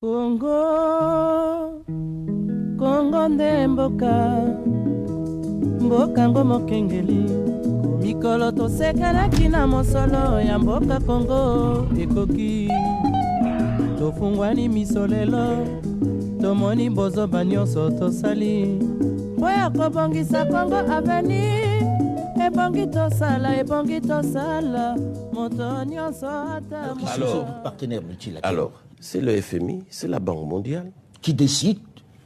Congo, Congo nde mboka, mboka ngo mokengeli. Mikolo tosekanaki na mosolo ya mboka Congo ekoki. Tofungwani misolelo, tomoni bozoba nyonso tosali. Boya kobongisa Congo aveni, ebongi tosala, moto nyonso ata mo. Alors, c'est le FMI, c'est la Banque mondiale qui décide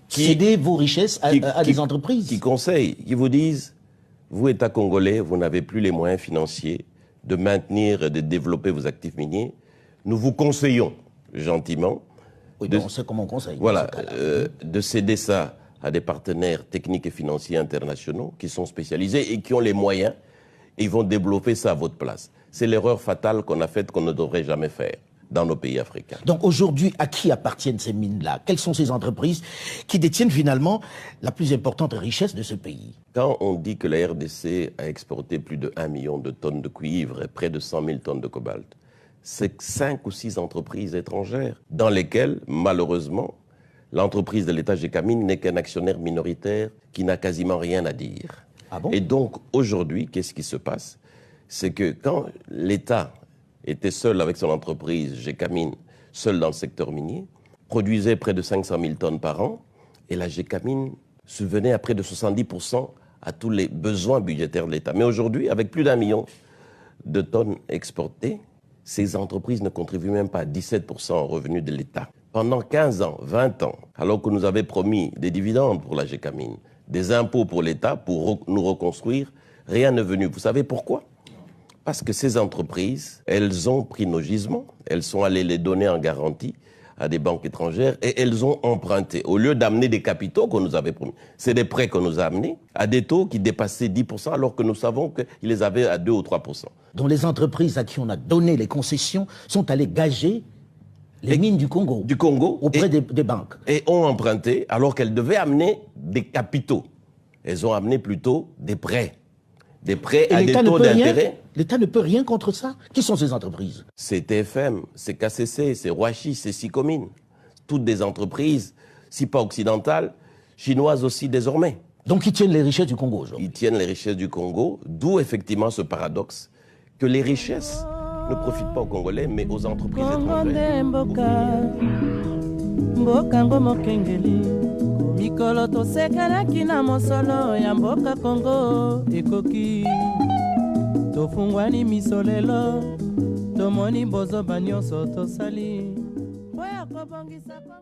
de céder vos richesses à des entreprises. Qui conseillent, qui vous disent, vous, État congolais, vous n'avez plus les moyens financiers de maintenir et de développer vos actifs miniers. Nous vous conseillons gentiment. Oui, on sait comment on conseille. Voilà, de céder ça à des partenaires techniques et financiers internationaux qui sont spécialisés et qui ont les moyens et ils vont développer ça à votre place. C'est l'erreur fatale qu'on a faite, qu'on ne devrait jamais faire dans nos pays africains. Donc aujourd'hui, à qui appartiennent ces mines-là? Quelles sont ces entreprises qui détiennent finalement la plus importante richesse de ce pays? Quand on dit que la RDC a exporté plus de 1 million de tonnes de cuivre et près de 100 000 tonnes de cobalt, c'est 5 ou 6 entreprises étrangères dans lesquelles, malheureusement, l'entreprise de l'État Gécamine n'est qu'un actionnaire minoritaire qui n'a quasiment rien à dire. Ah bon? Et donc, aujourd'hui, qu'est-ce qui se passe? C'est que quand l'État était seul avec son entreprise Gécamine, seul dans le secteur minier, produisait près de 500 000 tonnes par an, et la Gécamine subvenait à près de 70% à tous les besoins budgétaires de l'État. Mais aujourd'hui, avec plus d'1 million de tonnes exportées, ces entreprises ne contribuent même pas à 17% aux revenus de l'État. Pendant 15 ans, 20 ans, alors que nous avions promis des dividendes pour la Gécamine, des impôts pour l'État pour nous reconstruire, rien n'est venu. Vous savez pourquoi? Parce que ces entreprises, elles ont pris nos gisements, elles sont allées les donner en garantie à des banques étrangères et elles ont emprunté. Au lieu d'amener des capitaux qu'on nous avait promis, c'est des prêts qu'on nous a amenés à des taux qui dépassaient 10% alors que nous savons qu'ils les avaient à 2 ou 3%. Donc les entreprises à qui on a donné les concessions sont allées gager les mines du Congo auprès des banques. Et ont emprunté alors qu'elles devaient amener des capitaux. Elles ont amené plutôt des prêts. Des prêts à des taux d'intérêt. L'État ne peut rien contre ça. Qui sont ces entreprises? C'est TFM, c'est KCC, c'est Roachi, c'est Sicomine. Toutes des entreprises, si pas occidentales, chinoises aussi désormais. Donc ils tiennent les richesses du Congo aujourd'hui. Ils tiennent les richesses du Congo, d'où effectivement ce paradoxe que les richesses ne profitent pas aux Congolais, mais aux entreprises étrangères. Mikolo tosekanaki na mosolo ya mboka Congo ekoki. Tofungwani misolelo, tomoni bozoba nyonso tosali. Boya kobongisa Congo.